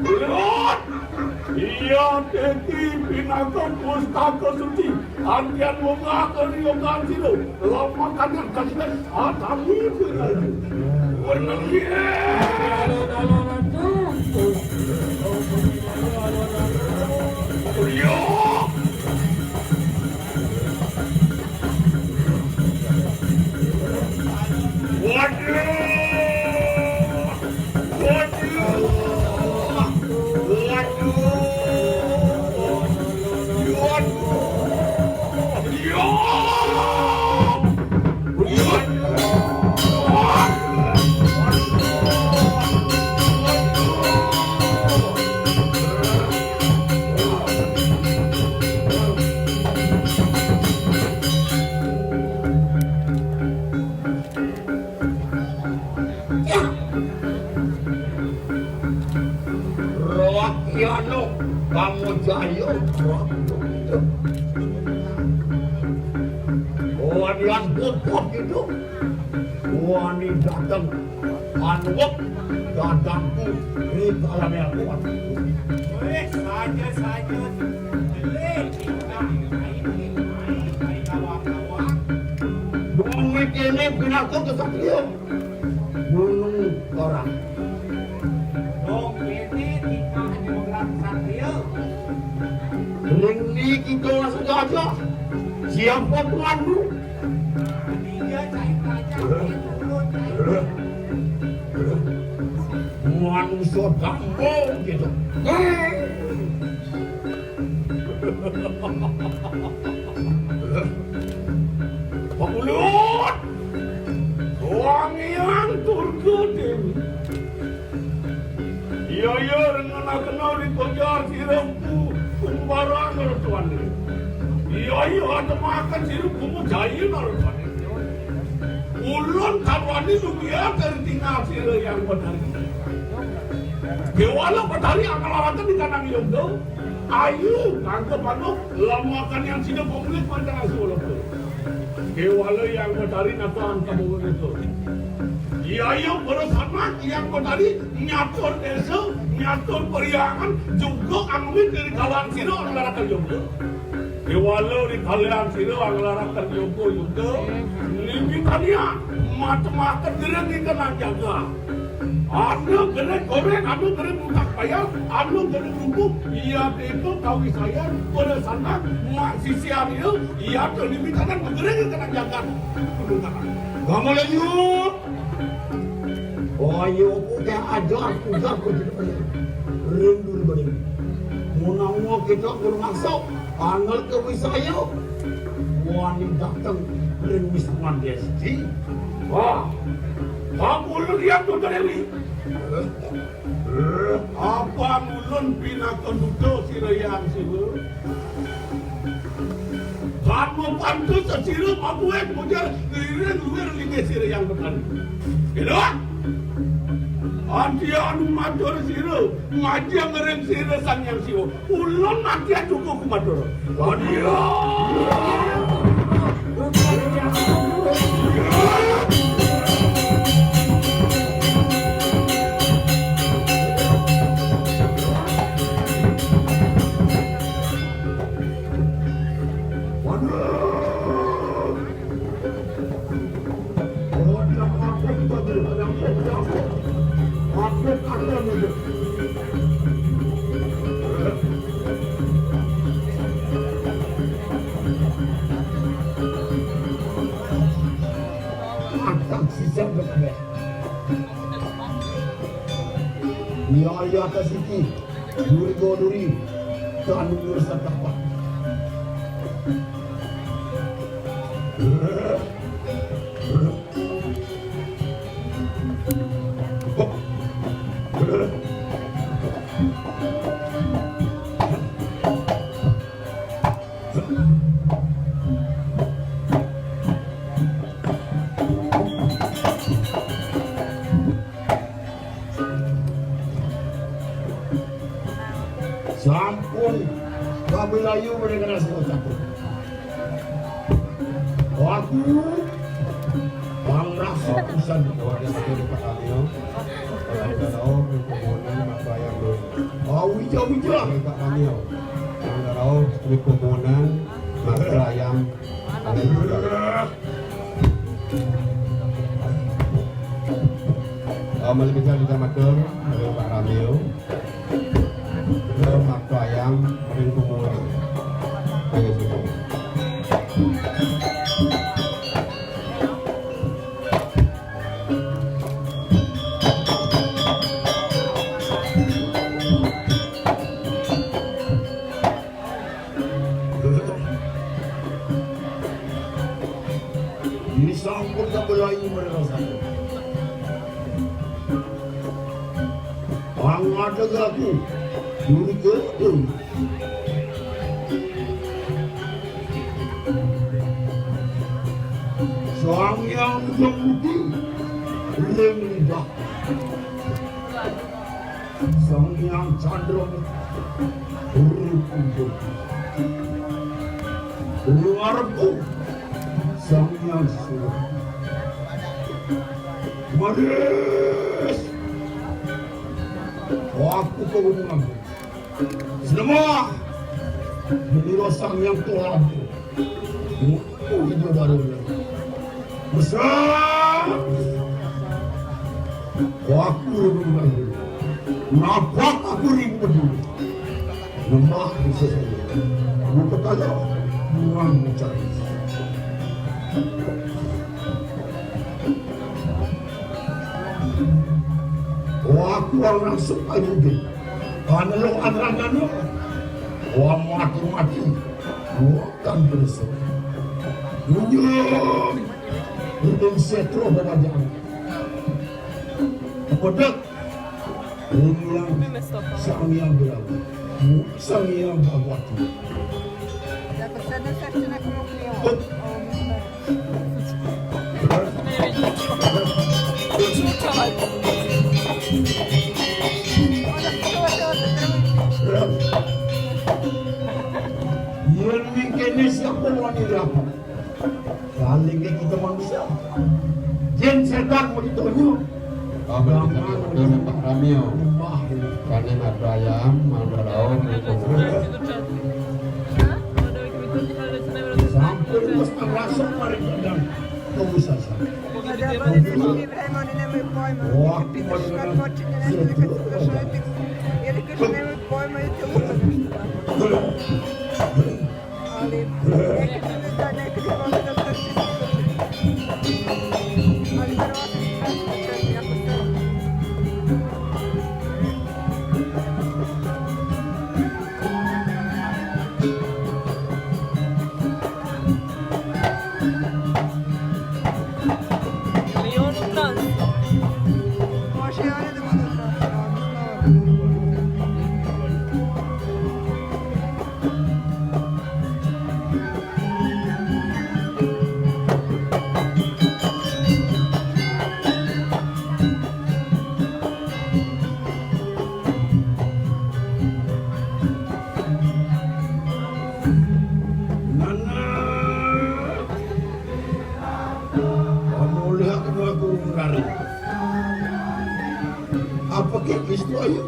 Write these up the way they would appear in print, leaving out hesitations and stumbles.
Lord, iya teki pinakon pustaka suci. Antian mengakan yogan situ. Lama kanyan kasih atami pinakon. Warna Rakyano, kamu jaya. Wanian bukot itu. Wani datang. Anwak datangku di dalam yang kuat. Saja. Demi kini binatang kesaktian. Bunuh orang. Ini kita langsung aja. Siapa tuanmu? Dia cari raja. Manusia kampung gitu. Pak Ulut, wangian turgudin. Iya dengan kenal di kejar si rempu kumbaran tuan. Iya ada makan si rempu jaya tuan. Ulun kawan itu biar tertinggal si yang benar. Kewala petari akal awatan di kanang yoga. Ayu tangkap anu lamakan yang sudah komplit pada asal itu. Kewala yang petari natan kamu itu. Iya bersama yang petari nyatur desa, nyatur periangan juga angin dari kawan sini orang larakan yoga. Kewala di kalian sini orang larakan yoga juga. Limitannya macam-macam direng di kanang jaga. Anu kena goreng, anu kena mutak payah, anu kena bubuk. Iya itu kawi saya pada sana mak sisi Ariel. Iya tu limitanan bergereng kena jaga. Kamu lanjut. Oh yo, udah ajar ku tidak boleh. Rendu boleh. Munawwa kita bermaksud angel kawi saya. Wani datang ren wisman desti. Wah. Kamu lihat tu Dewi. Apa mulun pinakan duduk sirayang silu? Kamu pantas silu mabuet pujar liren luar lagi sirayang benar. Kedua, antia anu matur silu, ngaji ngeren siru sang yang silu. Ulun nanti cukup matur. Antia. Iya atas iki, duri dan urusan apa? Sampun kami layu mendengar semua satu. Aku pangrasa pisan Bahwa dia satu di Pak Amil, kalau ada lauk, kemudian maka yang hujung. Kak Ramil. Mandarau Wikomonan Makrayam Kalian juga. Melebihkan kita matur dari Pak Ramil. Ke Makrayam Wikomonan. Ayo semua. Disampun ka belayu mereka satu. Ang ada aku, duri ke Sang yang putih, rendah. Sang yang candrong, berkumpul. Luarku, sang yang suruh. Maris, aku keuntungan. Semua meniro sang yang tolak. Itu hidup baru. Besar, aku keuntungan. Napak aku ribut dulu. Lemah bisa saja. Bukan saja, kurang mencari. Aku orang suka juga. Karena lo adragan lo. Mati-mati. Bukan bersih. Nunjuk. Hidung setro berajang. Pedak. Sang yang berlalu. Sang yang bagwati. Dapat sadar saya nak kemudian. Yang bikin siapa wanita? Kali kita manusia. Jin setan mau ditunjuk. Melebihkan Pak Ramil. Karena Makrayam Mandarau Wikomonan. Sampai mesti rasa mereka dan kebusasan. Ada apa di sini Ibrahim ini mau poema. Kan mochinya nanti kesana. Jadi kesana mau poema itu. Ali. Kita tanya ke dia mau dokter sini. Ali terus ya betul. Може я не думаю, Nana, kamu lihat aku lari. Apa kayak itu ayo?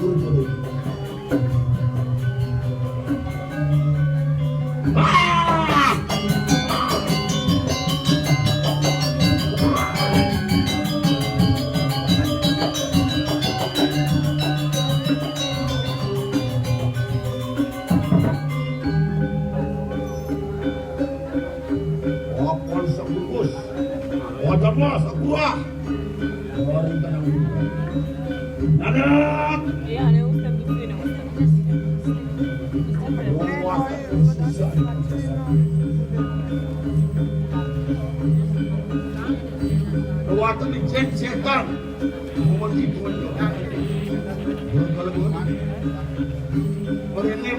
Opon sebungkus. Wajah mas, buah. Anak. يعني وسط بكفينا Waktu dicek setan, mau menunjukkan. Berini.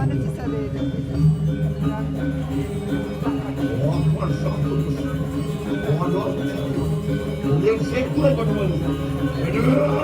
أنا تسألين Opon sebungkus. Yang sektor pada mana?